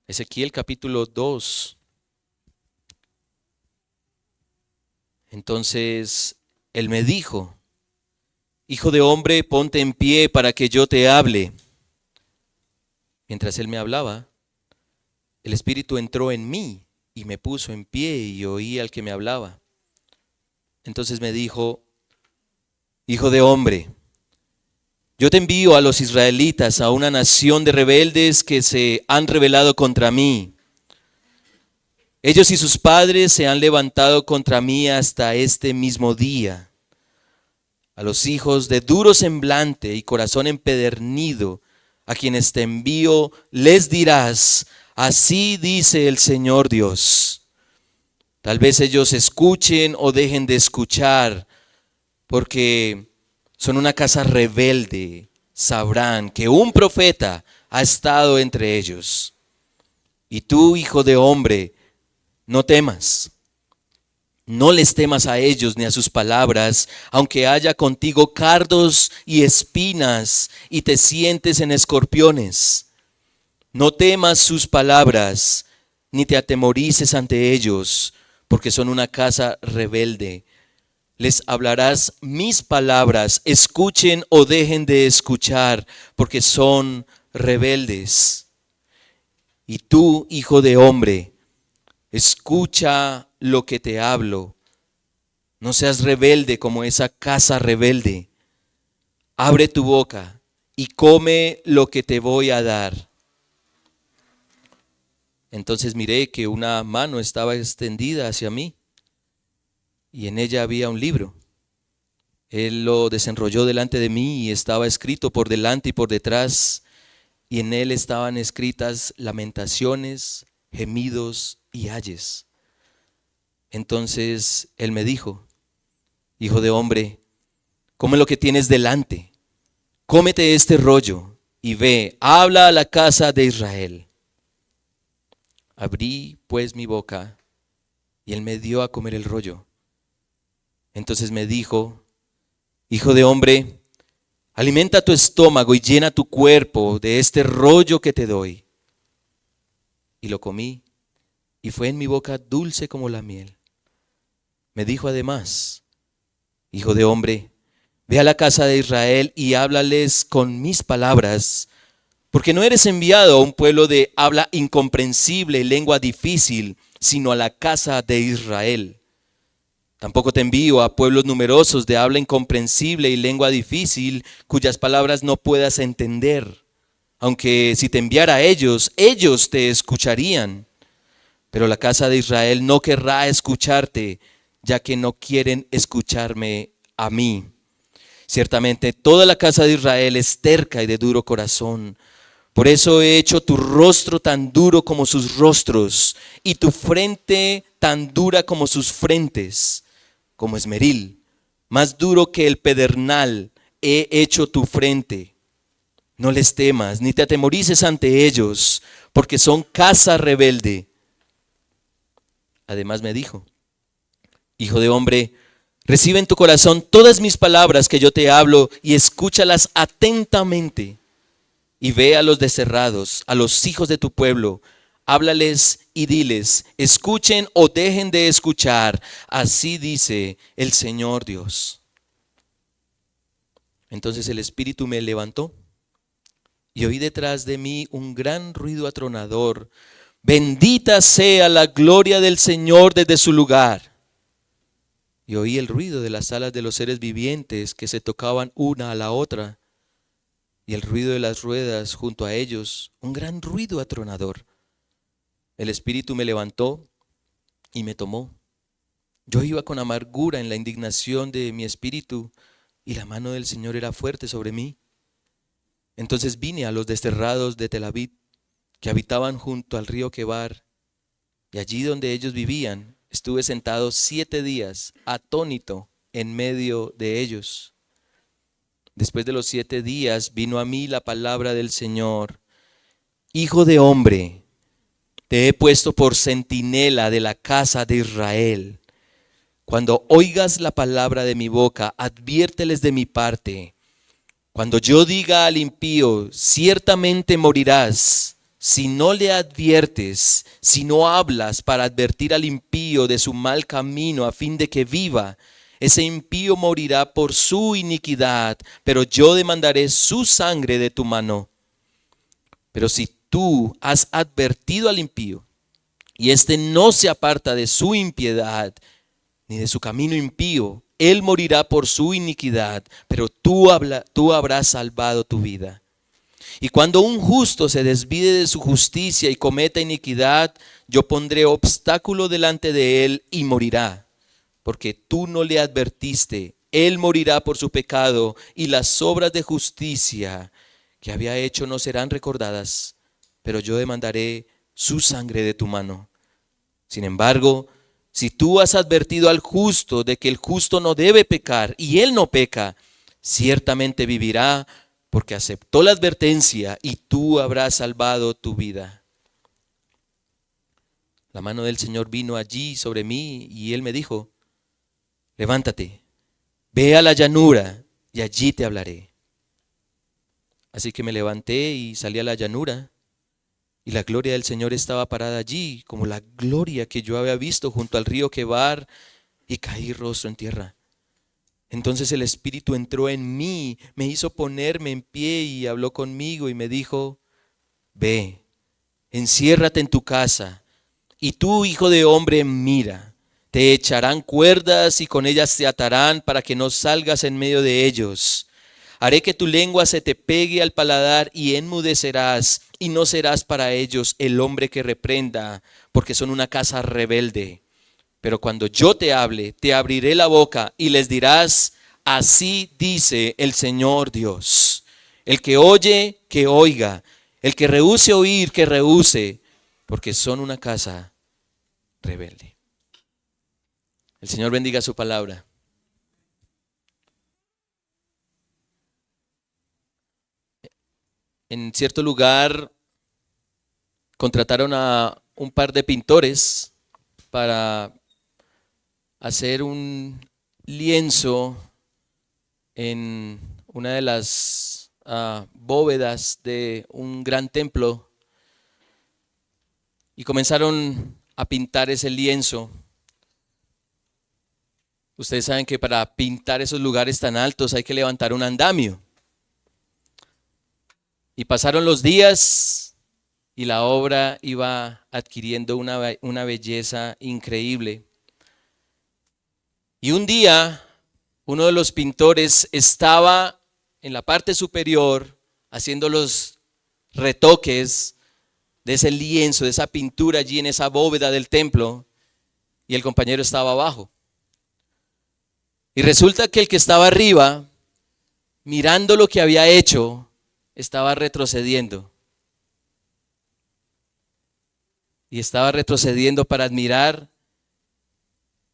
Ezequiel capítulo 2. Entonces él me dijo: Hijo de hombre, ponte en pie para que yo te hable. Mientras él me hablaba, el Espíritu entró en mí y me puso en pie y oí al que me hablaba. Entonces me dijo: Hijo de hombre, yo te envío a los israelitas, a una nación de rebeldes que se han rebelado contra mí. Ellos y sus padres se han levantado contra mí hasta este mismo día. A los hijos de duro semblante y corazón empedernido, a quienes te envío, les dirás: así dice el Señor Dios. Tal vez ellos escuchen o dejen de escuchar, porque son una casa rebelde. Sabrán que un profeta ha estado entre ellos. Y tú, hijo de hombre, no temas. No les temas a ellos ni a sus palabras, aunque haya contigo cardos y espinas y te sientes en escorpiones. No temas sus palabras, ni te atemorices ante ellos, porque son una casa rebelde. Les hablarás mis palabras, escuchen o dejen de escuchar, porque son rebeldes. Y tú, hijo de hombre, escucha lo que te hablo. No seas rebelde como esa casa rebelde. Abre tu boca y come lo que te voy a dar. Entonces miré que una mano estaba extendida hacia mí y en ella había un libro. Él lo desenrolló delante de mí y estaba escrito por delante y por detrás, y en él estaban escritas lamentaciones, gemidos y ayes. Entonces él me dijo: Hijo de hombre, come lo que tienes delante, cómete este rollo y ve, habla a la casa de Israel. Abrí pues mi boca y él me dio a comer el rollo. Entonces me dijo: Hijo de hombre, alimenta tu estómago y llena tu cuerpo de este rollo que te doy. Y lo comí, y fue en mi boca dulce como la miel. Me dijo además: Hijo de hombre, ve a la casa de Israel y háblales con mis palabras, porque no eres enviado a un pueblo de habla incomprensible y lengua difícil, sino a la casa de Israel. Tampoco te envío a pueblos numerosos de habla incomprensible y lengua difícil, cuyas palabras no puedas entender. Aunque si te enviara a ellos, ellos te escucharían. Pero la casa de Israel no querrá escucharte, ya que no quieren escucharme a mí. Ciertamente toda la casa de Israel es terca y de duro corazón. Por eso he hecho tu rostro tan duro como sus rostros, y tu frente tan dura como sus frentes. Como esmeril, más duro que el pedernal, he hecho tu frente. No les temas, ni te atemorices ante ellos, porque son casa rebelde. Además me dijo: Hijo de hombre, recibe en tu corazón todas mis palabras que yo te hablo y escúchalas atentamente. Y ve a los desterrados, a los hijos de tu pueblo, háblales y diles: escuchen o dejen de escuchar. Así dice el Señor Dios. Entonces el Espíritu me levantó y oí detrás de mí un gran ruido atronador: bendita sea la gloria del Señor desde su lugar. Y oí el ruido de las alas de los seres vivientes que se tocaban una a la otra, y el ruido de las ruedas junto a ellos, un gran ruido atronador. El Espíritu me levantó y me tomó. Yo iba con amargura en la indignación de mi espíritu, y la mano del Señor era fuerte sobre mí. Entonces vine a los desterrados de Tel Aviv, que habitaban junto al río Quebar, y allí donde ellos vivían, estuve sentado 7 días, atónito en medio de ellos. Después de los 7 días vino a mí la palabra del Señor: Hijo de hombre, te he puesto por centinela de la casa de Israel. Cuando oigas la palabra de mi boca, adviérteles de mi parte. Cuando yo diga al impío: ciertamente morirás, si no le adviertes, si no hablas para advertir al impío de su mal camino a fin de que viva, ese impío morirá por su iniquidad, pero yo demandaré su sangre de tu mano. Pero si tú has advertido al impío, y éste no se aparta de su impiedad, ni de su camino impío, él morirá por su iniquidad, pero tú habrás salvado tu vida. Y cuando un justo se desvíe de su justicia y cometa iniquidad, yo pondré obstáculo delante de él y morirá, porque tú no le advertiste. Él morirá por su pecado, y las obras de justicia que había hecho no serán recordadas, pero yo demandaré su sangre de tu mano. Sin embargo, si tú has advertido al justo de que el justo no debe pecar, y él no peca, ciertamente vivirá, porque aceptó la advertencia, y tú habrás salvado tu vida. La mano del Señor vino allí sobre mí, y él me dijo: levántate, ve a la llanura, y allí te hablaré. Así que me levanté y salí a la llanura, y la gloria del Señor estaba parada allí, como la gloria que yo había visto junto al río Quebar, y caí rostro en tierra. Entonces el Espíritu entró en mí, me hizo ponerme en pie y habló conmigo y me dijo: ve, enciérrate en tu casa, y tú, hijo de hombre, mira. Te echarán cuerdas y con ellas te atarán para que no salgas en medio de ellos. Haré que tu lengua se te pegue al paladar y enmudecerás, y no serás para ellos el hombre que reprenda, porque son una casa rebelde. Pero cuando yo te hable, te abriré la boca y les dirás: así dice el Señor Dios. El que oye, que oiga. El que rehúse oír, que rehúse, porque son una casa rebelde. El Señor bendiga su palabra. En cierto lugar contrataron a un par de pintores para hacer un lienzo en una de las bóvedas de un gran templo, y comenzaron a pintar ese lienzo. Ustedes saben que para pintar esos lugares tan altos hay que levantar un andamio. Y pasaron los días y la obra iba adquiriendo una belleza increíble. Y un día, uno de los pintores estaba en la parte superior haciendo los retoques de ese lienzo, de esa pintura allí en esa bóveda del templo, y el compañero estaba abajo. Y resulta que el que estaba arriba, mirando lo que había hecho, estaba retrocediendo. Y estaba retrocediendo para admirar,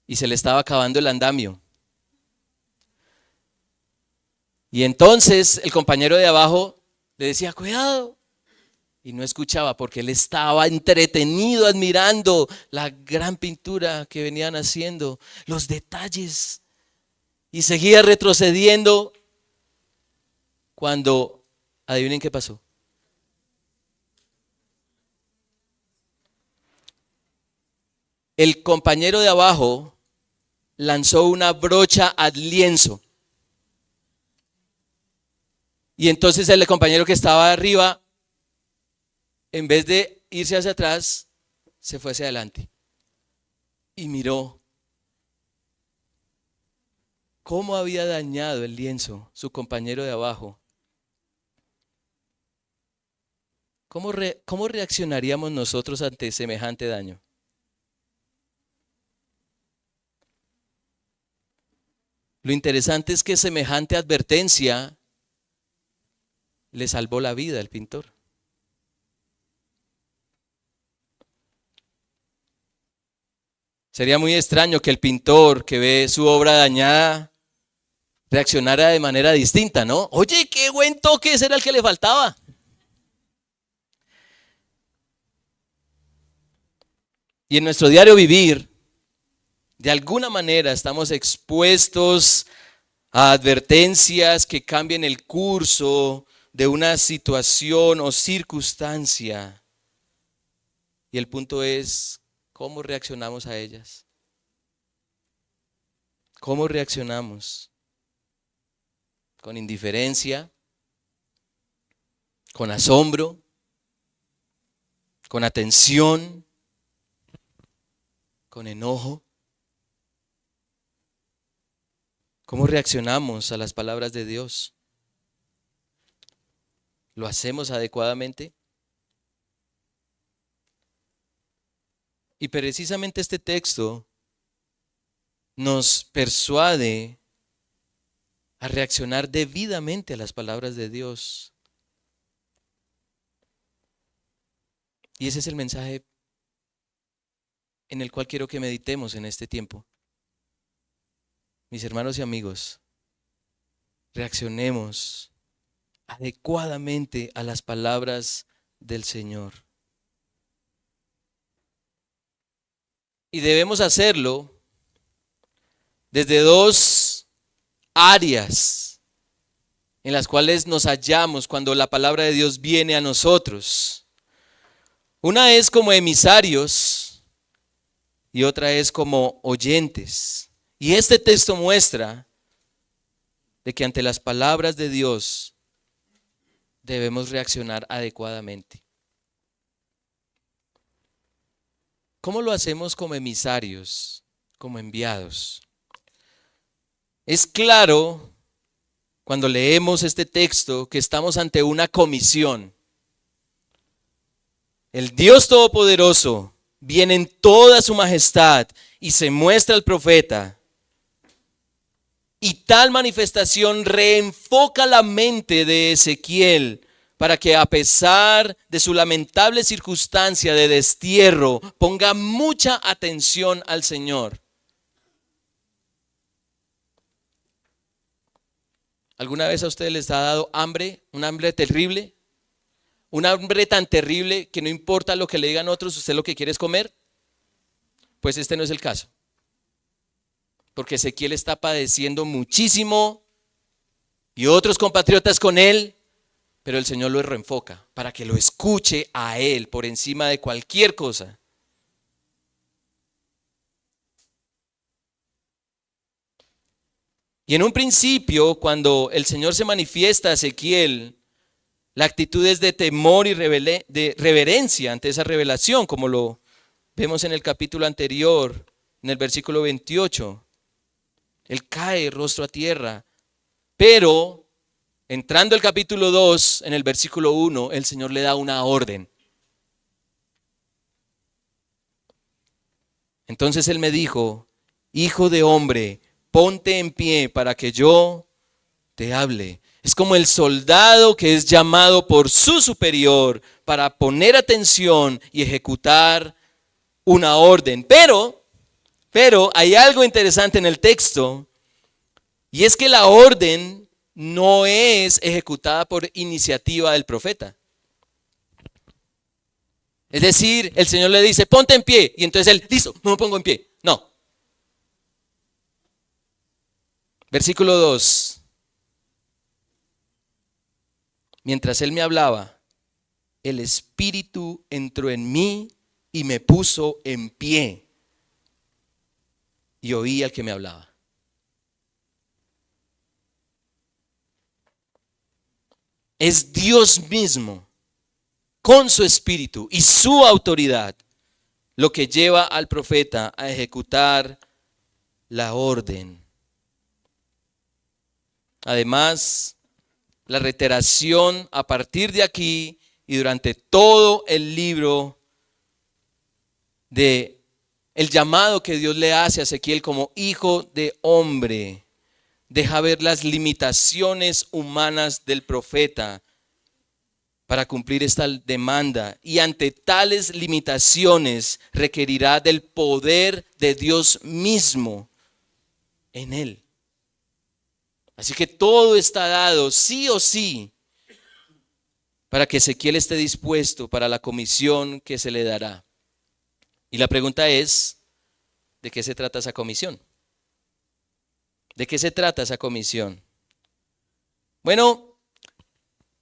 y se le estaba acabando el andamio. Y entonces el compañero de abajo le decía: cuidado. Y no escuchaba, porque él estaba entretenido admirando la gran pintura que venían haciendo, los detalles. Y seguía retrocediendo cuando, adivinen qué pasó. El compañero de abajo lanzó una brocha al lienzo. Y entonces el compañero que estaba arriba, en vez de irse hacia atrás, se fue hacia adelante. Y miró cómo había dañado el lienzo su compañero de abajo. ¿Cómo reaccionaríamos nosotros ante semejante daño? Lo interesante es que semejante advertencia le salvó la vida al pintor. Sería muy extraño que el pintor que ve su obra dañada reaccionara de manera distinta, ¿no? Oye, qué buen toque, ese era el que le faltaba. Y en nuestro diario vivir, de alguna manera estamos expuestos a advertencias que cambien el curso de una situación o circunstancia. Y el punto es, ¿cómo reaccionamos a ellas? ¿Cómo reaccionamos? ¿Con indiferencia? ¿Con asombro? ¿Con atención? ¿Con enojo? ¿Cómo reaccionamos a las palabras de Dios? ¿Lo hacemos adecuadamente? Y precisamente este texto nos persuade a reaccionar debidamente a las palabras de Dios. Y ese es el mensaje en el cual quiero que meditemos en este tiempo. Mis hermanos y amigos, reaccionemos adecuadamente a las palabras del Señor. Y debemos hacerlo desde dos áreas en las cuales nos hallamos cuando la palabra de Dios viene a nosotros. Una es como emisarios y otra es como oyentes. Y este texto muestra de que ante las palabras de Dios debemos reaccionar adecuadamente. ¿Cómo lo hacemos como emisarios, como enviados? Es claro cuando leemos este texto que estamos ante una comisión. El Dios Todopoderoso viene en toda su majestad y se muestra al profeta. Y tal manifestación reenfoca la mente de Ezequiel para que a pesar de su lamentable circunstancia de destierro, ponga mucha atención al Señor. ¿Alguna vez a ustedes les ha dado hambre? ¿Un hambre terrible? ¿Un hambre tan terrible que no importa lo que le digan otros, usted lo que quiere es comer? Pues este no es el caso. Porque Ezequiel está padeciendo muchísimo y otros compatriotas con él, pero el Señor lo reenfoca para que lo escuche a él por encima de cualquier cosa. Y en un principio, cuando el Señor se manifiesta a Ezequiel, la actitud es de temor y de reverencia ante esa revelación, como lo vemos en el capítulo anterior, en el versículo 28. Él cae rostro a tierra, pero entrando el capítulo 2, en el versículo 1, el Señor le da una orden. Entonces él me dijo: hijo de hombre, ponte en pie para que yo te hable. Es como el soldado que es llamado por su superior para poner atención y ejecutar una orden. Pero hay algo interesante en el texto, y es que la orden no es ejecutada por iniciativa del profeta. Es decir, el Señor le dice: ponte en pie, y entonces él, listo, no me pongo en pie. No. Versículo 2. Mientras él me hablaba, el Espíritu entró en mí y me puso en pie. Y oí al que me hablaba. Es Dios mismo, con su Espíritu y su autoridad, lo que lleva al profeta a ejecutar la orden. Además, la reiteración a partir de aquí y durante todo el libro de el llamado que Dios le hace a Ezequiel como hijo de hombre, deja ver las limitaciones humanas del profeta para cumplir esta demanda, y ante tales limitaciones requerirá del poder de Dios mismo en él. Así que todo está dado, sí o sí, para que Ezequiel esté dispuesto para la comisión que se le dará. Y la pregunta es, ¿de qué se trata esa comisión? ¿De qué se trata esa comisión? Bueno,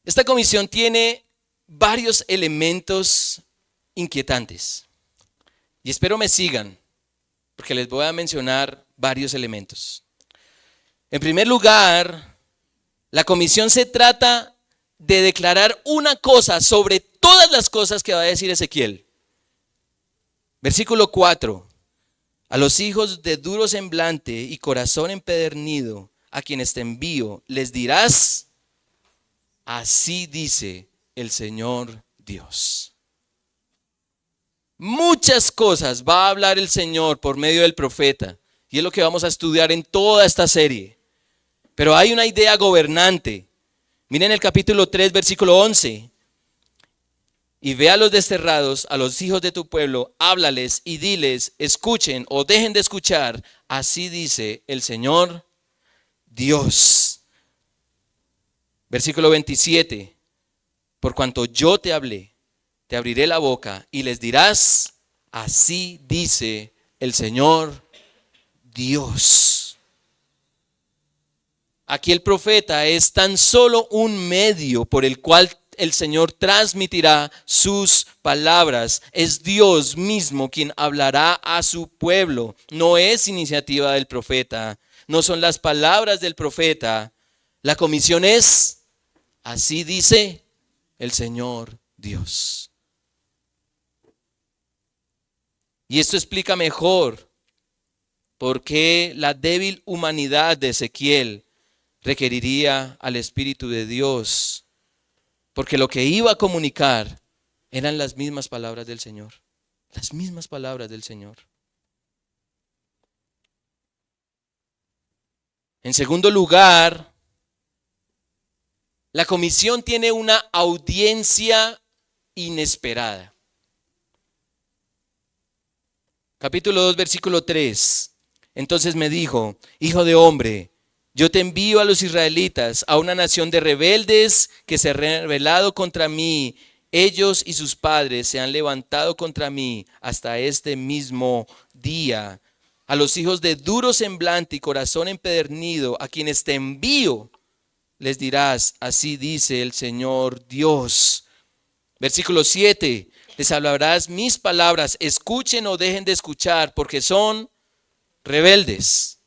esta comisión tiene varios elementos inquietantes. Y espero me sigan, porque les voy a mencionar varios elementos. En primer lugar, la comisión se trata de declarar una cosa sobre todas las cosas que va a decir Ezequiel. Versículo 4. A los hijos de duro semblante y corazón empedernido, a quienes te envío, les dirás, así dice el Señor Dios. Muchas cosas va a hablar el Señor por medio del profeta, y es lo que vamos a estudiar en toda esta serie. Pero hay una idea gobernante. Miren el capítulo 3, versículo 11. Y ve a los desterrados, a los hijos de tu pueblo, háblales y diles, escuchen o dejen de escuchar. Así dice el Señor Dios. Versículo 27. Por cuanto yo te hablé, te abriré la boca y les dirás, así dice el Señor Dios. Aquí el profeta es tan solo un medio por el cual el Señor transmitirá sus palabras. Es Dios mismo quien hablará a su pueblo. No es iniciativa del profeta, no son las palabras del profeta. La comisión es, así dice el Señor Dios. Y esto explica mejor por qué la débil humanidad de Ezequiel requeriría al Espíritu de Dios. Porque lo que iba a comunicar eran las mismas palabras del Señor. Las mismas palabras del Señor. En segundo lugar, la comisión tiene una audiencia inesperada. Capítulo 2, versículo 3. Entonces me dijo, hijo de hombre, yo te envío a los israelitas, a una nación de rebeldes que se ha rebelado contra mí. Ellos y sus padres se han levantado contra mí hasta este mismo día. A los hijos de duro semblante y corazón empedernido, a quienes te envío, les dirás, así dice el Señor Dios. Versículo 7. Les hablarás mis palabras, escuchen o dejen de escuchar, porque son rebeldes.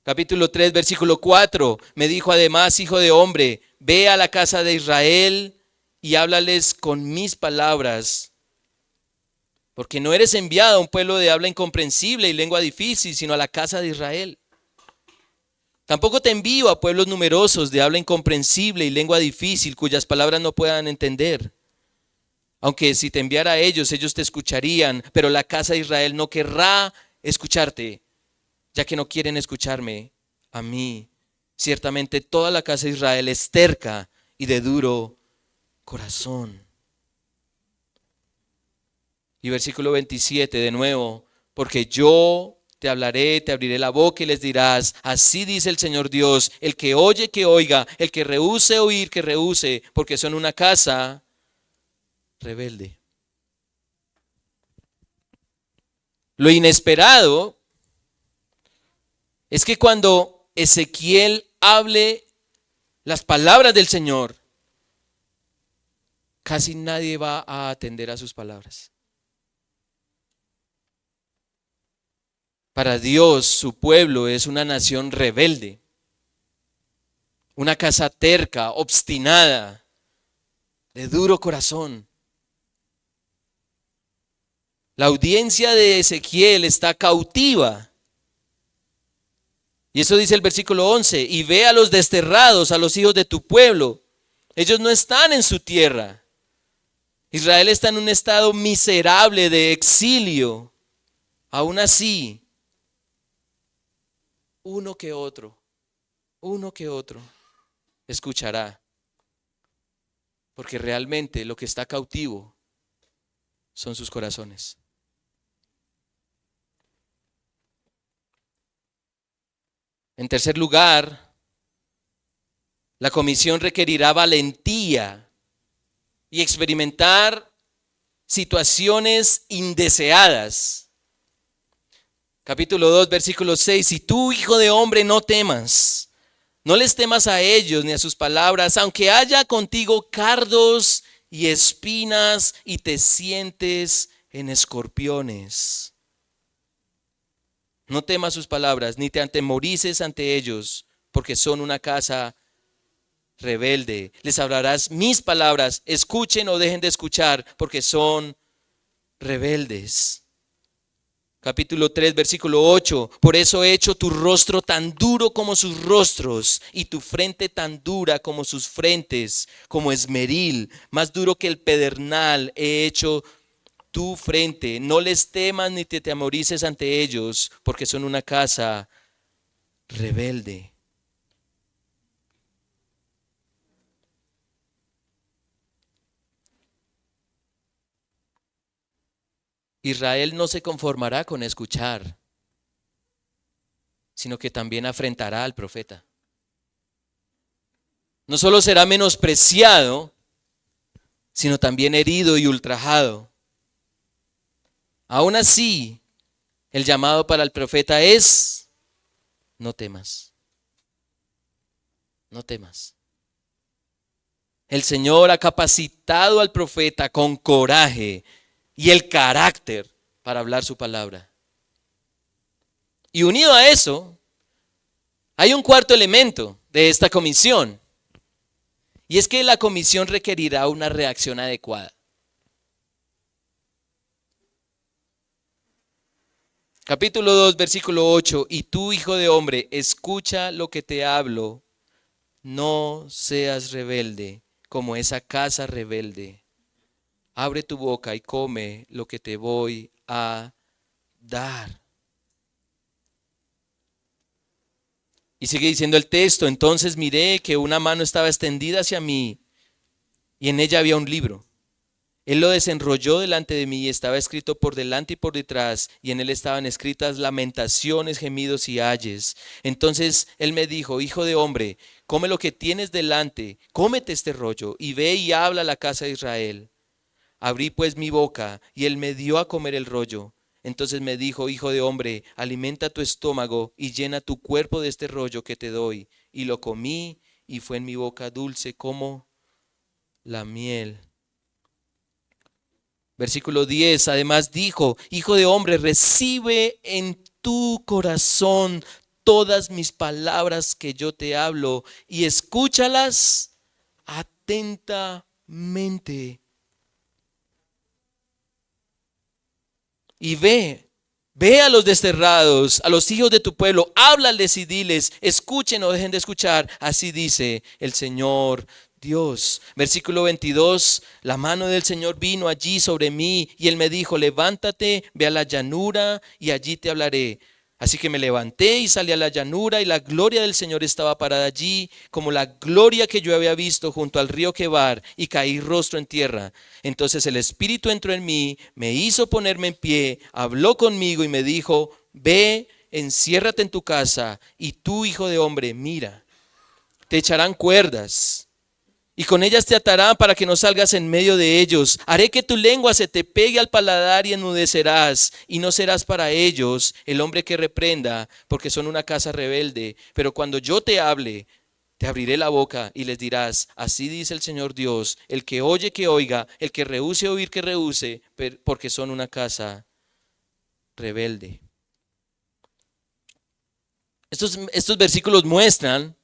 Capítulo 3, versículo 4, me dijo además, hijo de hombre, ve a la casa de Israel y háblales con mis palabras, porque no eres enviado a un pueblo de habla incomprensible y lengua difícil, sino a la casa de Israel. Tampoco te envío a pueblos numerosos de habla incomprensible y lengua difícil, cuyas palabras no puedan entender. Aunque si te enviara a ellos, ellos te escucharían, pero la casa de Israel no querrá escucharte, ya que no quieren escucharme a mí. Ciertamente toda la casa de Israel es terca y de duro corazón. Y versículo 27 de nuevo, porque yo te hablaré, te abriré la boca y les dirás, así dice el Señor Dios, el que oye que oiga, el que rehúse oír que rehúse, porque son una casa rebelde. Lo inesperado es que cuando Ezequiel hable las palabras del Señor, casi nadie va a atender a sus palabras. Para Dios, su pueblo es una nación rebelde, una casa terca, obstinada, de duro corazón. La audiencia de Ezequiel está cautiva. Y eso dice el versículo 11, y ve a los desterrados, a los hijos de tu pueblo. Ellos no están en su tierra. Israel está en un estado miserable de exilio. Aún así, uno que otro escuchará. Porque realmente lo que está cautivo son sus corazones. En tercer lugar, la comisión requerirá valentía y experimentar situaciones indeseadas. Capítulo 2, versículo 6, si tú, hijo de hombre, no temas, no les temas a ellos ni a sus palabras, aunque haya contigo cardos y espinas y te sientes en escorpiones. No temas sus palabras, ni te atemorices ante ellos, porque son una casa rebelde. Les hablarás mis palabras, escuchen o dejen de escuchar, porque son rebeldes. Capítulo 3, versículo 8. Por eso he hecho tu rostro tan duro como sus rostros, y tu frente tan dura como sus frentes, como esmeril, más duro que el pedernal he hecho tu frente. No les temas ni te atemorices ante ellos, porque son una casa rebelde. Israel no se conformará con escuchar, sino que también afrentará al profeta. No solo será menospreciado, sino también herido y ultrajado. Aún así, el llamado para el profeta es: no temas, no temas. El Señor ha capacitado al profeta con coraje y el carácter para hablar su palabra. Y unido a eso, hay un cuarto elemento de esta comisión, y es que la comisión requerirá una reacción adecuada. Capítulo 2, versículo 8. Y tú, hijo de hombre, escucha lo que te hablo, no seas rebelde como esa casa rebelde. Abre tu boca y come lo que te voy a dar. Y sigue diciendo el texto: entonces miré que una mano estaba extendida hacia mí y en ella había un libro. Él lo desenrolló delante de mí y estaba escrito por delante y por detrás, y en él estaban escritas lamentaciones, gemidos y ayes. Entonces él me dijo: hijo de hombre, come lo que tienes delante, cómete este rollo y ve y habla a la casa de Israel. Abrí pues mi boca y él me dio a comer el rollo. Entonces me dijo: hijo de hombre, alimenta tu estómago y llena tu cuerpo de este rollo que te doy. Y lo comí y fue en mi boca dulce como la miel. Versículo 10, además dijo: hijo de hombre, recibe en tu corazón todas mis palabras que yo te hablo y escúchalas atentamente. Y ve a los desterrados, a los hijos de tu pueblo, háblales y diles: escuchen o dejen de escuchar. Así dice el Señor Dios. Versículo 22, la mano del Señor vino allí sobre mí y él me dijo: levántate, ve a la llanura y allí te hablaré. Así que me levanté y salí a la llanura, y la gloria del Señor estaba parada allí, como la gloria que yo había visto junto al río Quebar, y caí rostro en tierra. Entonces el Espíritu entró en mí, me hizo ponerme en pie, habló conmigo y me dijo: ve, enciérrate en tu casa, y tú, hijo de hombre, mira, te echarán cuerdas y con ellas te atarán para que no salgas en medio de ellos. Haré que tu lengua se te pegue al paladar y enmudecerás, y no serás para ellos el hombre que reprenda, porque son una casa rebelde. Pero cuando yo te hable, te abriré la boca y les dirás: así dice el Señor Dios. El que oye, que oiga; el que rehúse oír, que rehúse, porque son una casa rebelde. Estos versículos muestran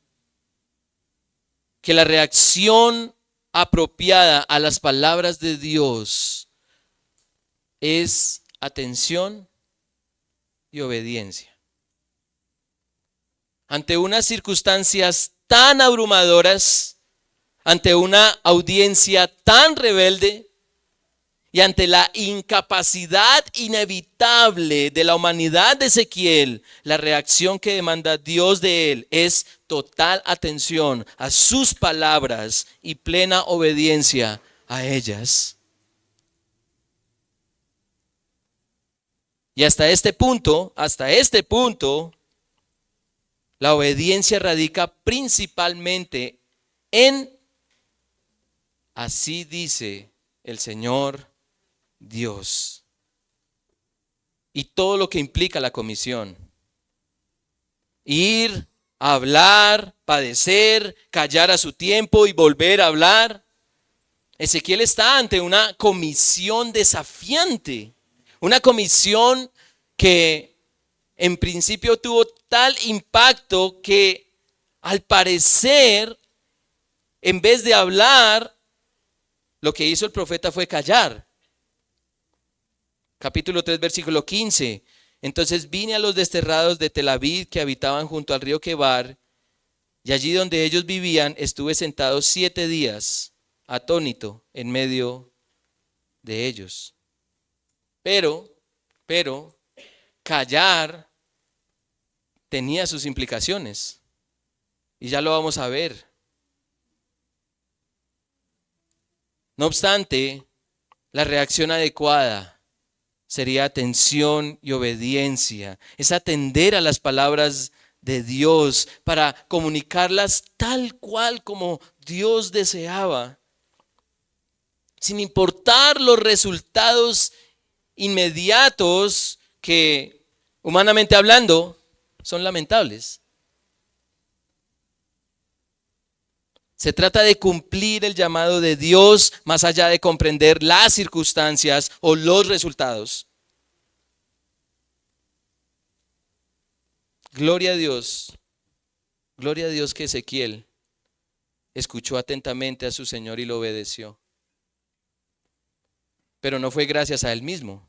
que la reacción apropiada a las palabras de Dios es atención y obediencia. Ante unas circunstancias tan abrumadoras, ante una audiencia tan rebelde y ante la incapacidad inevitable de la humanidad de Ezequiel, la reacción que demanda Dios de él es total atención a sus palabras y plena obediencia a ellas. Y hasta este punto, la obediencia radica principalmente en: así dice el Señor Dios. Y todo lo que implica la comisión: ir, hablar, padecer, callar a su tiempo y volver a hablar. Ezequiel está ante una comisión desafiante, una comisión que en principio tuvo tal impacto que al parecer, en vez de hablar, lo que hizo el profeta fue callar. Capítulo 3, versículo 15. Entonces vine a los desterrados de Tel Aviv que habitaban junto al río Quebar, y allí donde ellos vivían estuve sentado 7 días, atónito en medio de ellos. Pero, callar tenía sus implicaciones, y ya lo vamos a ver. No obstante, la reacción adecuada sería atención y obediencia. Es atender a las palabras de Dios para comunicarlas tal cual como Dios deseaba, sin importar los resultados inmediatos que, humanamente hablando, son lamentables. Se trata de cumplir el llamado de Dios más allá de comprender las circunstancias o los resultados. Gloria a Dios que Ezequiel escuchó atentamente a su Señor y lo obedeció. Pero no fue gracias a él mismo,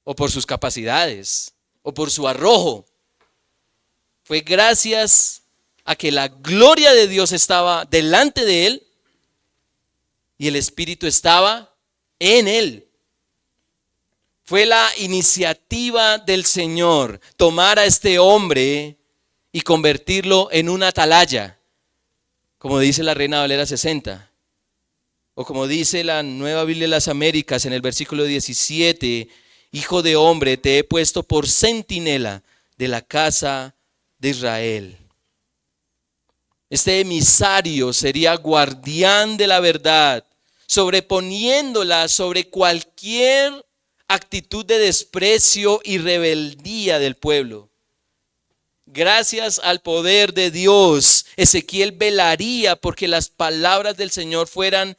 o por sus capacidades, o por su arrojo. Fue gracias a que la gloria de Dios estaba delante de él y el Espíritu estaba en él. Fue la iniciativa del Señor tomar a este hombre y convertirlo en una atalaya, como dice la Reina Valera 60, o como dice la Nueva Biblia de las Américas en el versículo 17, hijo de hombre, te he puesto por centinela de la casa de Israel. Este emisario sería guardián de la verdad, sobreponiéndola sobre cualquier actitud de desprecio y rebeldía del pueblo. Gracias al poder de Dios, Ezequiel velaría porque las palabras del Señor fueran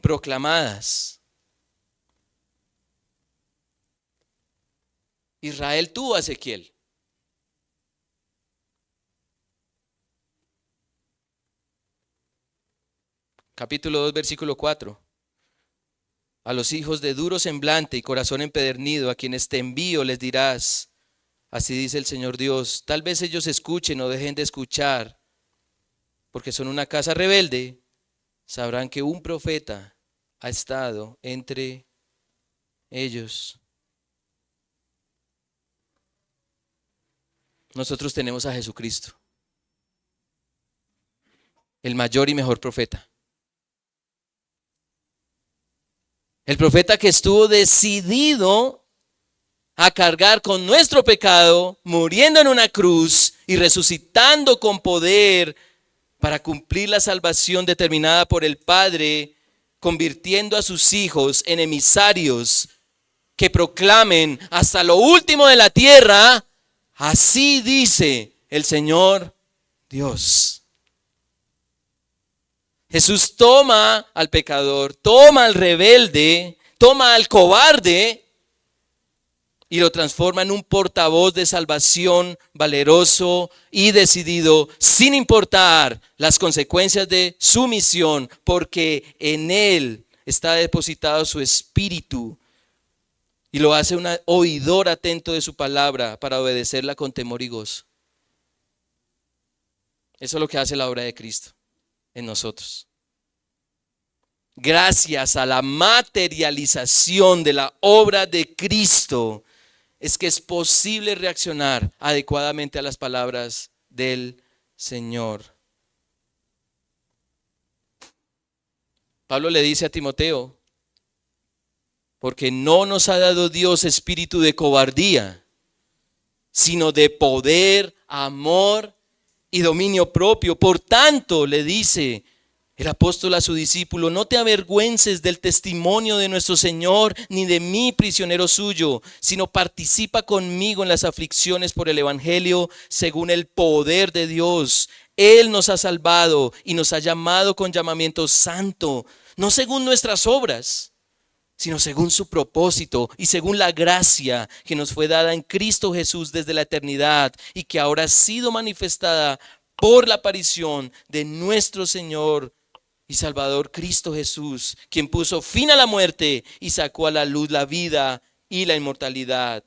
proclamadas. Israel tuvo a Ezequiel. Capítulo 2, versículo 4. A los hijos de duro semblante y corazón empedernido, a quienes te envío, les dirás, así dice el Señor Dios, tal vez ellos escuchen o dejen de escuchar, porque son una casa rebelde, sabrán que un profeta ha estado entre ellos. Nosotros tenemos a Jesucristo, el mayor y mejor profeta. El profeta que estuvo decidido a cargar con nuestro pecado, muriendo en una cruz y resucitando con poder para cumplir la salvación determinada por el Padre, convirtiendo a sus hijos en emisarios que proclamen hasta lo último de la tierra, así dice el Señor Dios. Jesús toma al pecador, toma al rebelde, toma al cobarde y lo transforma en un portavoz de salvación valeroso y decidido, sin importar las consecuencias de su misión, porque en él está depositado su espíritu y lo hace un oidor atento de su palabra para obedecerla con temor y gozo. Eso es lo que hace la obra de Cristo en nosotros. Gracias a la materialización de la obra de Cristo es que es posible reaccionar adecuadamente a las palabras del Señor. Pablo le dice a Timoteo, porque no nos ha dado Dios espíritu de cobardía, sino de poder, amor y dominio propio. Por tanto, le dice el apóstol a su discípulo, no te avergüences del testimonio de nuestro Señor, ni de mí, prisionero suyo, sino participa conmigo en las aflicciones por el evangelio, según el poder de Dios, Él nos ha salvado y nos ha llamado con llamamiento santo, no según nuestras obras, sino según su propósito y según la gracia que nos fue dada en Cristo Jesús desde la eternidad y que ahora ha sido manifestada por la aparición de nuestro Señor y Salvador Cristo Jesús, quien puso fin a la muerte y sacó a la luz la vida y la inmortalidad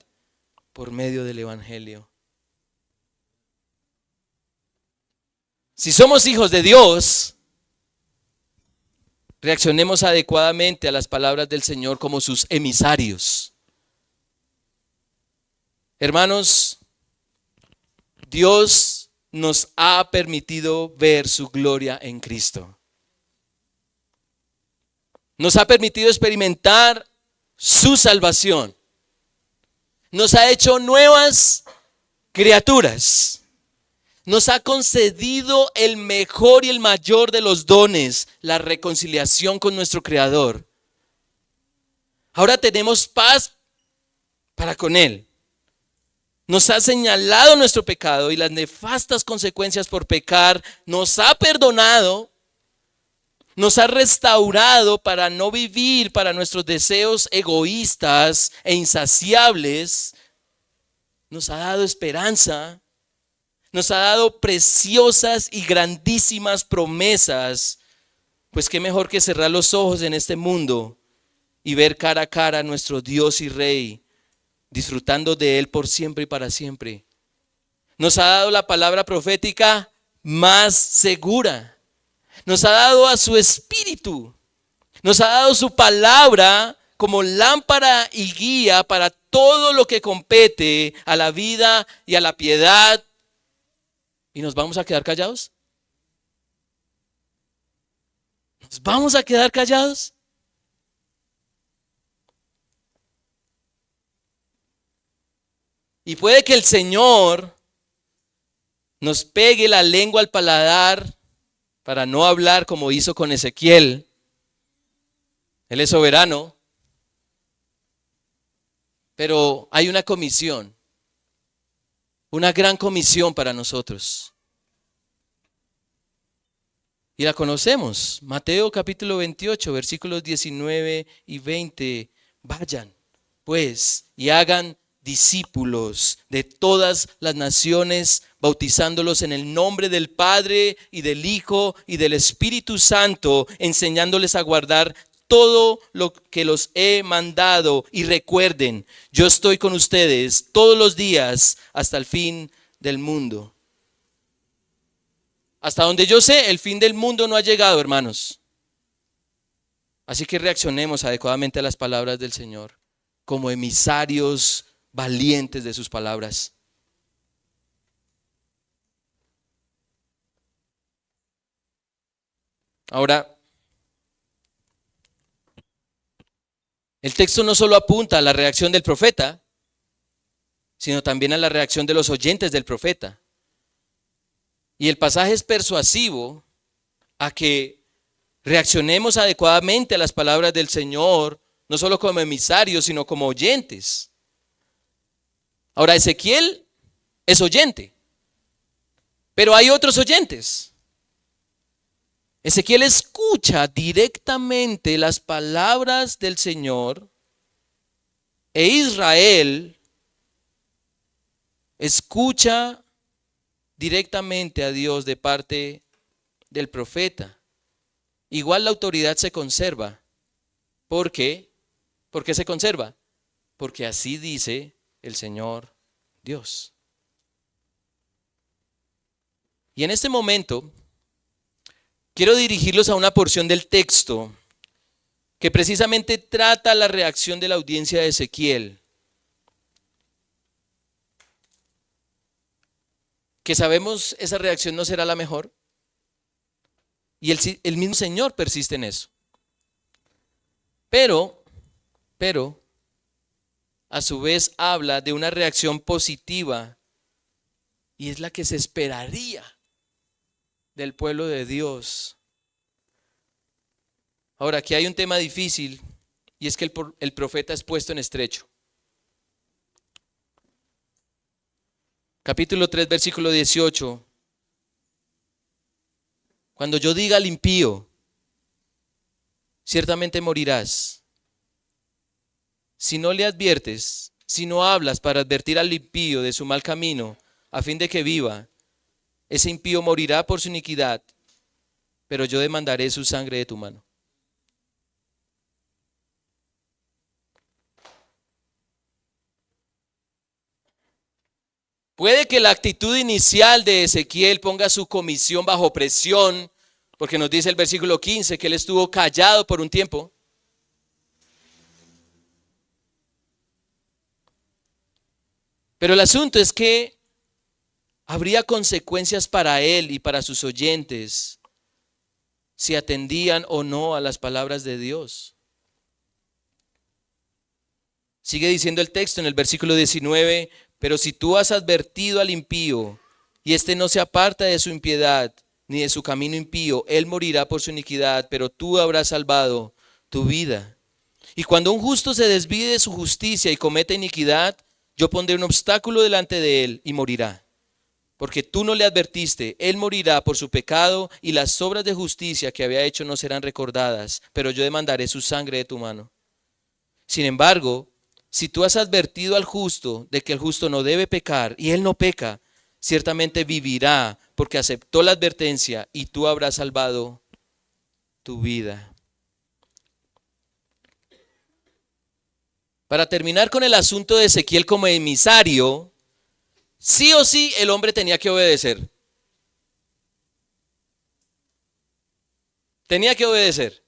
por medio del Evangelio. Si somos hijos de Dios, reaccionemos adecuadamente a las palabras del Señor como sus emisarios. Hermanos, Dios nos ha permitido ver su gloria en Cristo. Nos ha permitido experimentar su salvación. Nos ha hecho nuevas criaturas. Nos ha concedido el mejor y el mayor de los dones, la reconciliación con nuestro Creador. Ahora tenemos paz para con Él. Nos ha señalado nuestro pecado y las nefastas consecuencias por pecar. Nos ha perdonado. Nos ha restaurado para no vivir para nuestros deseos egoístas e insaciables. Nos ha dado esperanza. Nos ha dado preciosas y grandísimas promesas. Pues qué mejor que cerrar los ojos en este mundo y ver cara a cara a nuestro Dios y Rey, disfrutando de Él por siempre y para siempre. Nos ha dado la palabra profética más segura. Nos ha dado a su Espíritu. Nos ha dado su palabra como lámpara y guía para todo lo que compete a la vida y a la piedad. ¿Y nos vamos a quedar callados? ¿Nos vamos a quedar callados? Y puede que el Señor nos pegue la lengua al paladar para no hablar como hizo con Ezequiel. Él es soberano. Pero hay una comisión, una gran comisión para nosotros. Y la conocemos. Mateo capítulo 28, versículos 19 y 20. Vayan, pues, y hagan discípulos de todas las naciones, bautizándolos en el nombre del Padre y del Hijo y del Espíritu Santo, enseñándoles a guardar todo lo que los he mandado. Y recuerden, yo estoy con ustedes todos los días hasta el fin del mundo. Hasta donde yo sé, el fin del mundo no ha llegado, hermanos. Así que reaccionemos adecuadamente a las palabras del Señor, como emisarios valientes de sus palabras. Ahora, el texto no solo apunta a la reacción del profeta, sino también a la reacción de los oyentes del profeta. Y el pasaje es persuasivo a que reaccionemos adecuadamente a las palabras del Señor, no solo como emisarios, sino como oyentes. Ahora, Ezequiel es oyente, pero hay otros oyentes. Ezequiel escucha directamente las palabras del Señor e Israel escucha directamente a Dios de parte del profeta. Igual la autoridad se conserva. ¿Por qué? ¿Por qué se conserva? Porque así dice el Señor Dios. Y en este momento quiero dirigirlos a una porción del texto que precisamente trata la reacción de la audiencia de Ezequiel, que sabemos esa reacción no será la mejor, y el mismo Señor persiste en eso. Pero, a su vez habla de una reacción positiva, y es la que se esperaría del pueblo de Dios. Ahora, aquí hay un tema difícil, y es que el profeta es puesto en estrecho. Capítulo 3, versículo 18. Cuando yo diga al impío, ciertamente morirás. Si no le adviertes, si no hablas para advertir al impío de su mal camino, a fin de que viva, ese impío morirá por su iniquidad, pero yo demandaré su sangre de tu mano. Puede que la actitud inicial de Ezequiel ponga su comisión bajo presión, porque nos dice el versículo 15 que él estuvo callado por un tiempo. Pero el asunto es que habría consecuencias para él y para sus oyentes si atendían o no a las palabras de Dios. Sigue diciendo el texto en el versículo 19, pero si tú has advertido al impío y éste no se aparta de su impiedad ni de su camino impío, él morirá por su iniquidad, pero tú habrás salvado tu vida. Y cuando un justo se desvíe de su justicia y cometa iniquidad, yo pondré un obstáculo delante de él y morirá. Porque tú no le advertiste, él morirá por su pecado y las obras de justicia que había hecho no serán recordadas, pero yo demandaré su sangre de tu mano. Sin embargo, si tú has advertido al justo de que el justo no debe pecar y él no peca, ciertamente vivirá porque aceptó la advertencia y tú habrás salvado tu vida. Para terminar con el asunto de Ezequiel como emisario, sí o sí el hombre tenía que obedecer. Tenía que obedecer.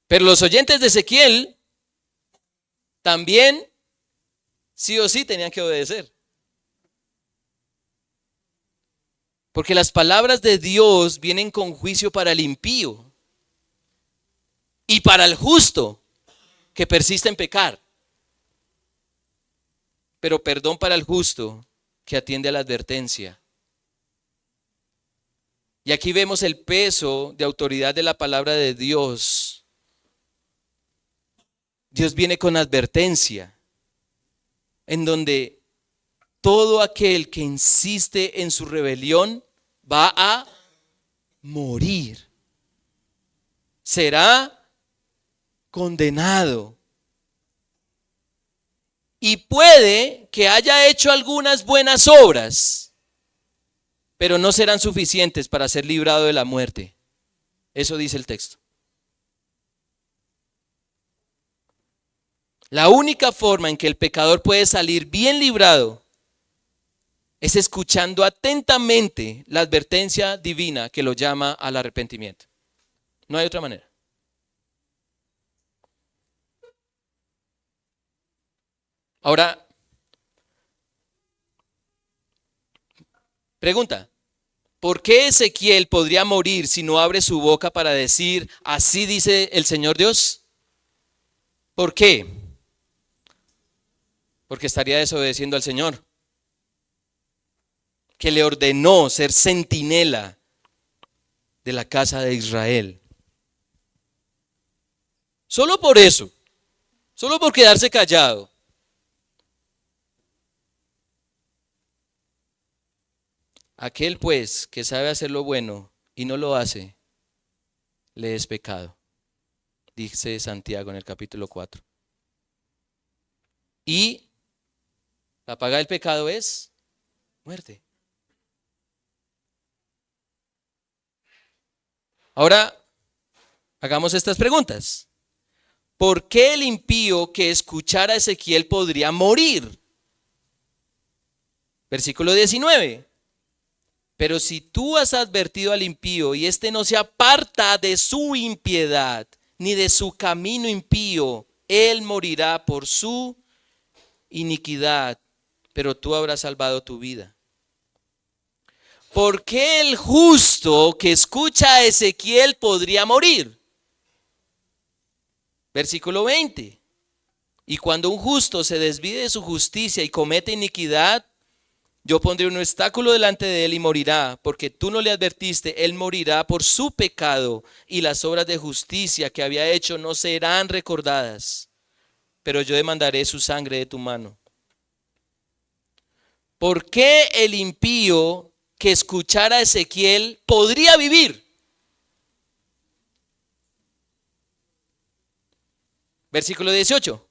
Pero los oyentes de Ezequiel también sí o sí tenían que obedecer. Porque las palabras de Dios vienen con juicio para el impío y para el justo que persiste en pecar. Pero perdón para el justo que atiende a la advertencia. Y aquí vemos el peso de autoridad de la palabra de Dios. Dios viene con advertencia, en donde todo aquel que insiste en su rebelión va a morir. Será condenado. Y puede que haya hecho algunas buenas obras, pero no serán suficientes para ser librado de la muerte. Eso dice el texto. La única forma en que el pecador puede salir bien librado es escuchando atentamente la advertencia divina que lo llama al arrepentimiento. No hay otra manera. Ahora, pregunta, ¿por qué Ezequiel podría morir si no abre su boca para decir, así dice el Señor Dios? ¿Por qué? Porque estaría desobedeciendo al Señor, que le ordenó ser centinela de la casa de Israel. Solo por eso, solo por quedarse callado. Aquel pues que sabe hacer lo bueno y no lo hace, le es pecado, dice Santiago en el capítulo 4. Y la paga del pecado es muerte. Ahora, hagamos estas preguntas. ¿Por qué el impío que escuchara a Ezequiel podría morir? Versículo 19. Pero si tú has advertido al impío y éste no se aparta de su impiedad, ni de su camino impío, él morirá por su iniquidad, pero tú habrás salvado tu vida. ¿Por qué el justo que escucha a Ezequiel podría morir? Versículo 20. Y cuando un justo se desvíe de su justicia y comete iniquidad, yo pondré un obstáculo delante de él y morirá, porque tú no le advertiste, él morirá por su pecado y las obras de justicia que había hecho no serán recordadas, pero yo demandaré su sangre de tu mano. ¿Por qué el impío que escuchara a Ezequiel podría vivir? Versículo 18.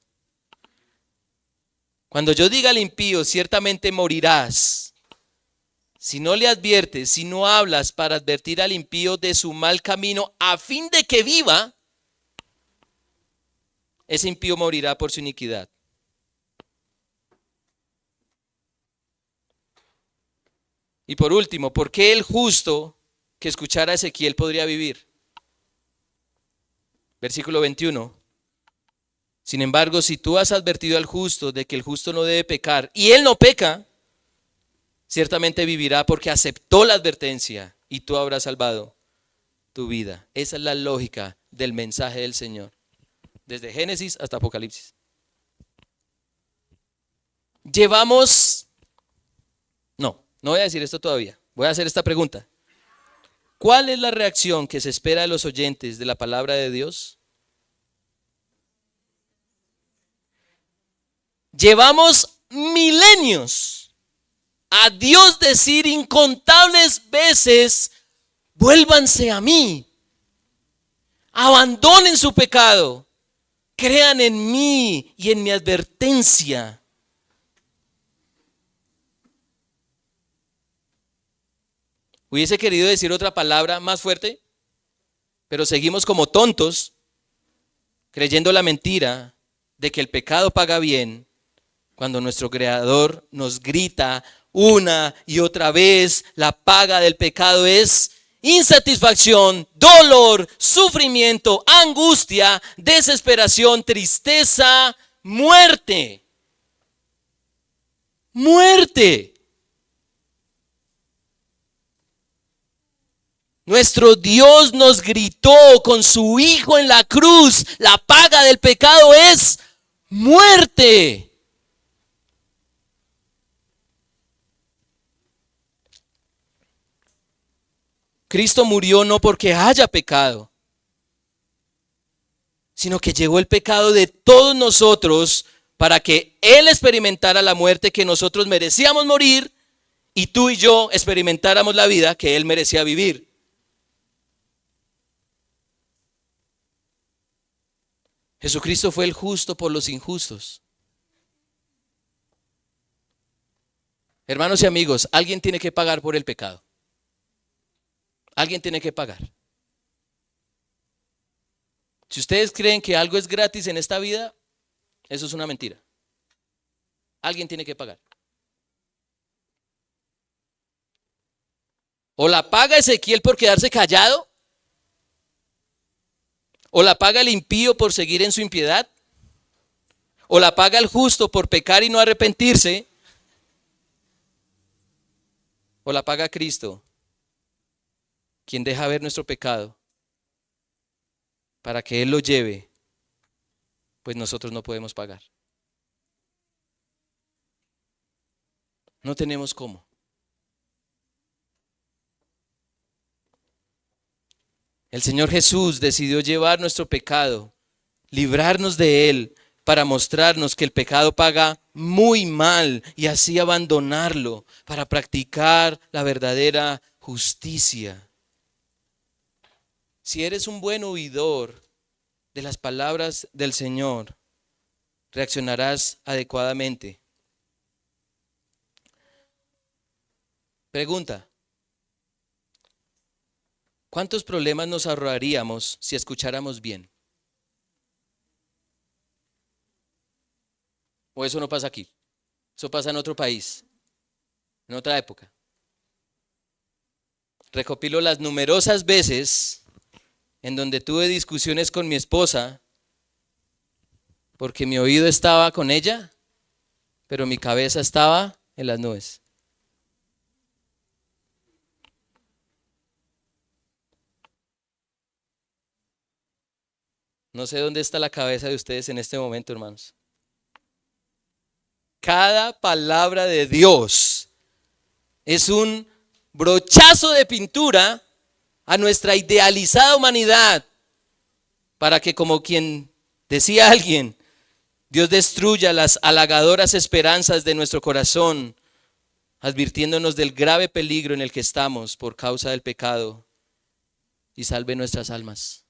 Cuando yo diga al impío, ciertamente morirás, si no le adviertes, si no hablas para advertir al impío de su mal camino, a fin de que viva, ese impío morirá por su iniquidad. Y por último, ¿por qué el justo que escuchara a Ezequiel podría vivir? Versículo 21. Sin embargo, si tú has advertido al justo de que el justo no debe pecar, y él no peca, ciertamente vivirá porque aceptó la advertencia y tú habrás salvado tu vida. Esa es la lógica del mensaje del Señor, desde Génesis hasta Apocalipsis. No voy a decir esto todavía. Voy a hacer esta pregunta. ¿Cuál es la reacción que se espera de los oyentes de la palabra de Dios? Llevamos milenios a Dios decir incontables veces, vuélvanse a mí, abandonen su pecado, crean en mí y en mi advertencia. Hubiese querido decir otra palabra más fuerte, pero seguimos como tontos, creyendo la mentira de que el pecado paga bien, cuando nuestro Creador nos grita una y otra vez, la paga del pecado es insatisfacción, dolor, sufrimiento, angustia, desesperación, tristeza, muerte. Muerte. Nuestro Dios nos gritó con su Hijo en la cruz, la paga del pecado es muerte. Cristo murió no porque haya pecado, sino que llevó el pecado de todos nosotros para que Él experimentara la muerte que nosotros merecíamos morir y tú y yo experimentáramos la vida que Él merecía vivir. Jesucristo fue el justo por los injustos. Hermanos y amigos, alguien tiene que pagar por el pecado. Alguien tiene que pagar. Si ustedes creen que algo es gratis en esta vida, eso es una mentira. Alguien tiene que pagar. O la paga Ezequiel por quedarse callado, o la paga el impío por seguir en su impiedad, o la paga el justo por pecar y no arrepentirse, o la paga Cristo, quien deja ver nuestro pecado para que Él lo lleve, pues nosotros no podemos pagar. No tenemos cómo. El Señor Jesús decidió llevar nuestro pecado, librarnos de él, para mostrarnos que el pecado paga muy mal y así abandonarlo para practicar la verdadera justicia. Si eres un buen oidor de las palabras del Señor, reaccionarás adecuadamente. Pregunta: ¿cuántos problemas nos ahorraríamos si escucháramos bien? ¿O eso no pasa aquí? Eso pasa en otro país, en otra época. Recopilo las numerosas veces en donde tuve discusiones con mi esposa porque mi oído estaba con ella, pero mi cabeza estaba en las nubes. No sé dónde está la cabeza de ustedes en este momento, hermanos. Cada palabra de Dios es un brochazo de pintura a nuestra idealizada humanidad para que, como quien decía alguien, Dios destruya las halagadoras esperanzas de nuestro corazón advirtiéndonos del grave peligro en el que estamos por causa del pecado, y salve nuestras almas.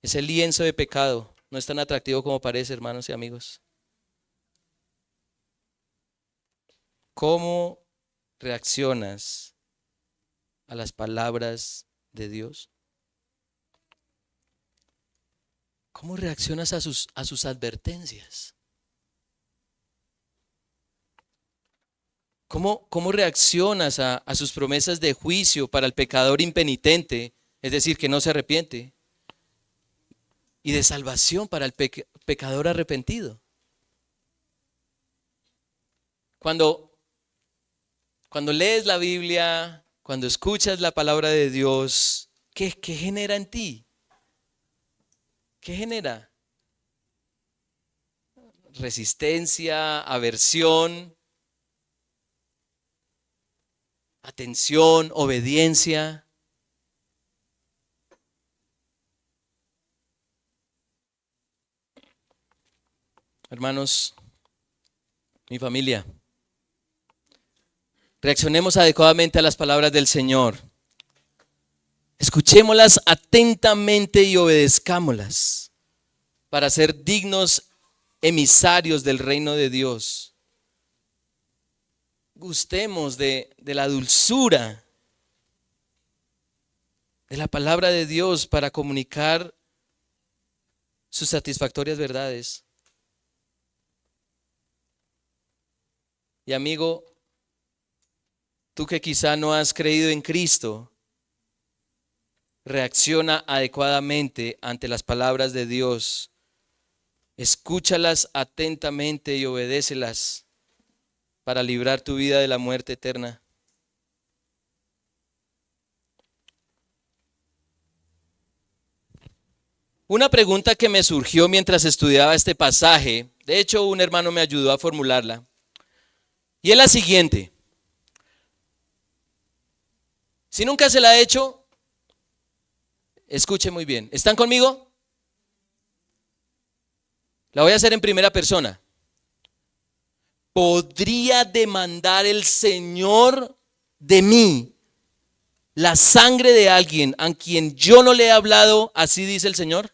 Ese lienzo de pecado no es tan atractivo como parece, hermanos y amigos. ¿Cómo reaccionas a las palabras de Dios? ¿Cómo reaccionas a sus advertencias? ¿Cómo reaccionas a sus promesas de juicio para el pecador impenitente, es decir, que no se arrepiente? Y de salvación para el pecador arrepentido. Cuando lees la Biblia, cuando escuchas la palabra de Dios, ¿qué genera en ti? ¿Qué genera? Resistencia, aversión, atención, obediencia. Hermanos, mi familia, reaccionemos adecuadamente a las palabras del Señor. Escuchémoslas atentamente y obedezcámoslas para ser dignos emisarios del reino de Dios. Gustemos de la dulzura de la palabra de Dios para comunicar sus satisfactorias verdades. Y amigo, tú que quizá no has creído en Cristo, reacciona adecuadamente ante las palabras de Dios. Escúchalas atentamente y obedécelas para librar tu vida de la muerte eterna. Una pregunta que me surgió mientras estudiaba este pasaje, de hecho un hermano me ayudó a formularla, y es la siguiente. Si nunca se la ha hecho, escuche muy bien. ¿Están conmigo? La voy a hacer en primera persona. ¿Podría demandar el Señor de mí la sangre de alguien a quien yo no le he hablado? Así dice el Señor.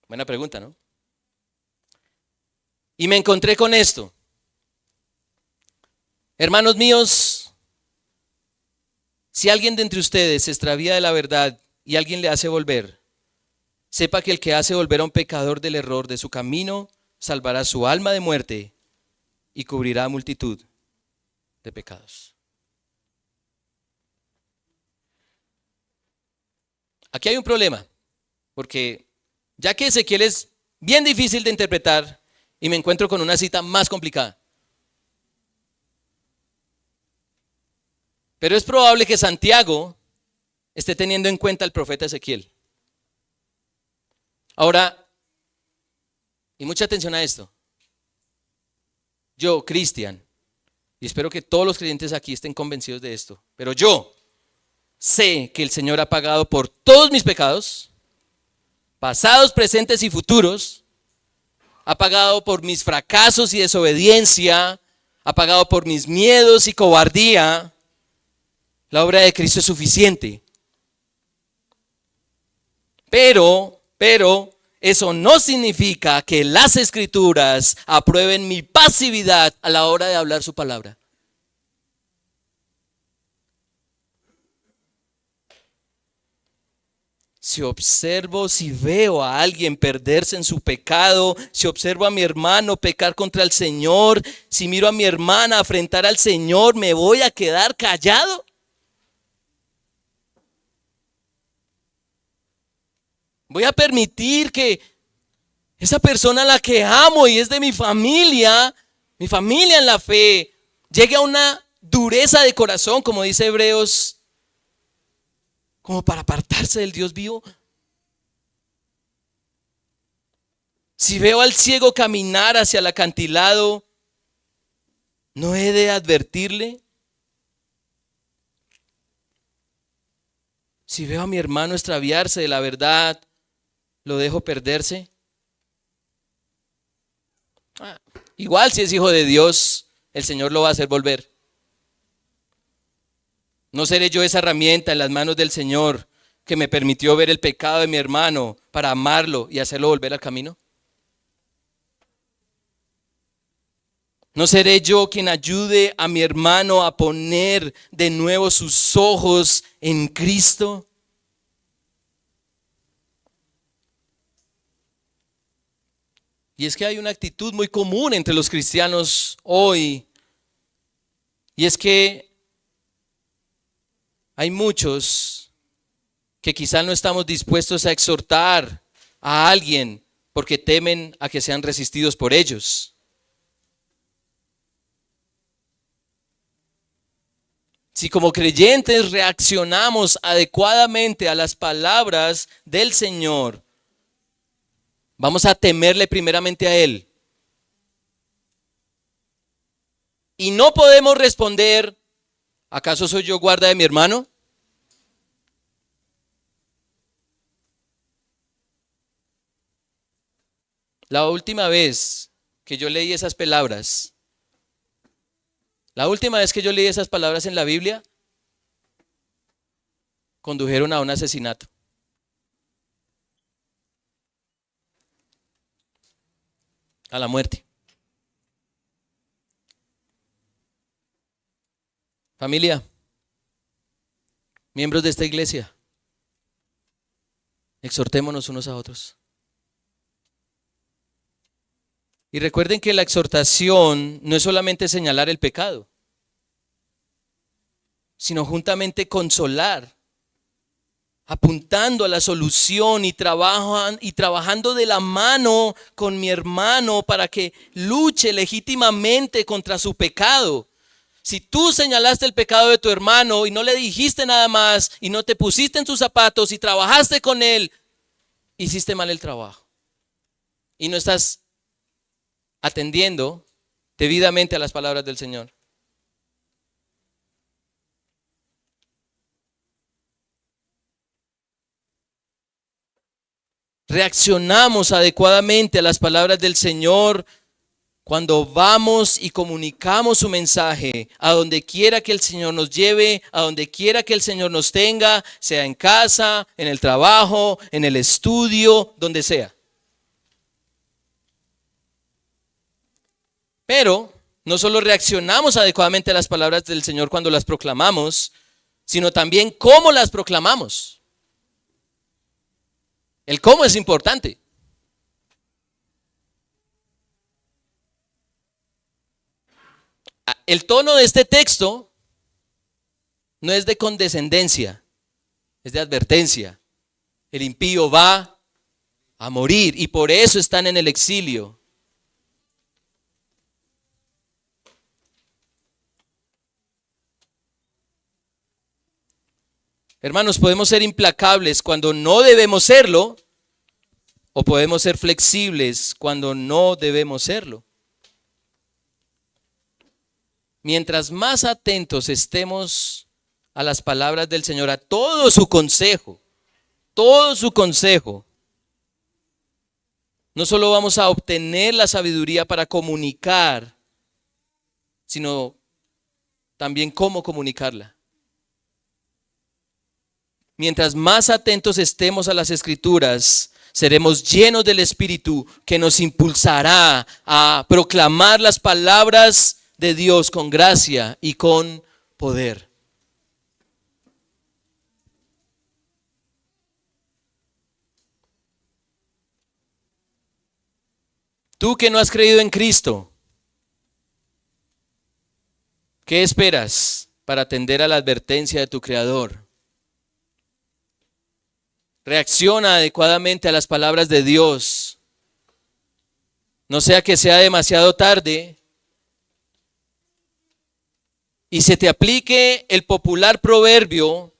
Buena pregunta, ¿no? Y me encontré con esto. Hermanos míos, si alguien de entre ustedes se extravía de la verdad y alguien le hace volver, sepa que el que hace volver a un pecador del error de su camino salvará su alma de muerte y cubrirá multitud de pecados. Aquí hay un problema, porque ya que Ezequiel es bien difícil de interpretar y me encuentro con una cita más complicada. Pero es probable que Santiago esté teniendo en cuenta al profeta Ezequiel. Ahora, y mucha atención a esto. Yo, Cristian, y espero que todos los creyentes aquí estén convencidos de esto, pero yo sé que el Señor ha pagado por todos mis pecados, pasados, presentes y futuros. Ha pagado por mis fracasos y desobediencia, ha pagado por mis miedos y cobardía. La obra de Cristo es suficiente. Pero eso no significa que las Escrituras aprueben mi pasividad a la hora de hablar su palabra. Si veo a alguien perderse en su pecado, si observo a mi hermano pecar contra el Señor, si miro a mi hermana afrentar al Señor, ¿me voy a quedar callado? ¿Voy a permitir que esa persona a la que amo y es de mi familia en la fe, llegue a una dureza de corazón, como dice Hebreos, como para apartarse del Dios vivo? Si veo al ciego caminar hacia el acantilado, ¿no he de advertirle? Si veo a mi hermano extraviarse de la verdad, ¿Lo dejo perderse? Igual si es hijo de Dios, el Señor lo va a hacer volver. ¿No seré yo esa herramienta en las manos del Señor que me permitió ver el pecado de mi hermano para amarlo y hacerlo volver al camino? ¿No seré yo quien ayude a mi hermano a poner de nuevo sus ojos en Cristo? Y es que hay una actitud muy común entre los cristianos hoy, y es que hay muchos que quizás no estamos dispuestos a exhortar a alguien porque temen a que sean resistidos por ellos. Si como creyentes reaccionamos adecuadamente a las palabras del Señor, vamos a temerle primeramente a Él. Y no podemos responder, ¿acaso soy yo guarda de mi hermano? La última vez que yo leí esas palabras, en la Biblia, condujeron a un asesinato. A la muerte. Familia, miembros de esta iglesia, exhortémonos unos a otros. Y recuerden que la exhortación no es solamente señalar el pecado, sino juntamente consolar, apuntando a la solución y trabajando de la mano con mi hermano para que luche legítimamente contra su pecado. Si tú señalaste el pecado de tu hermano y no le dijiste nada más y no te pusiste en sus zapatos y trabajaste con él, hiciste mal el trabajo y no estás atendiendo debidamente a las palabras del Señor. Reaccionamos adecuadamente a las palabras del Señor cuando vamos y comunicamos su mensaje a donde quiera que el Señor nos lleve, a donde quiera que el Señor nos tenga, sea en casa, en el trabajo, en el estudio, donde sea. Pero no solo reaccionamos adecuadamente a las palabras del Señor cuando las proclamamos, sino también cómo las proclamamos. El cómo es importante. El tono de este texto no es de condescendencia, es de advertencia. El impío va a morir y por eso están en el exilio. Hermanos, podemos ser implacables cuando no debemos serlo, o podemos ser flexibles cuando no debemos serlo. Mientras más atentos estemos a las palabras del Señor, a todo su consejo, no solo vamos a obtener la sabiduría para comunicar, sino también cómo comunicarla. Mientras más atentos estemos a las Escrituras, seremos llenos del Espíritu que nos impulsará a proclamar las palabras de Dios con gracia y con poder. Tú que no has creído en Cristo, ¿qué esperas para atender a la advertencia de tu Creador? Reacciona adecuadamente a las palabras de Dios. No sea que sea demasiado tarde y se te aplique el popular proverbio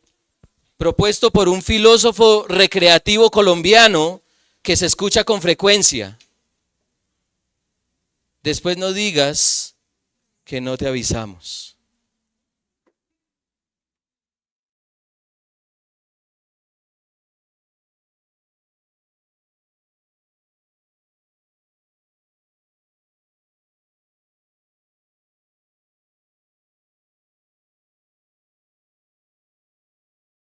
propuesto por un filósofo recreativo colombiano que se escucha con frecuencia. Después no digas que no te avisamos.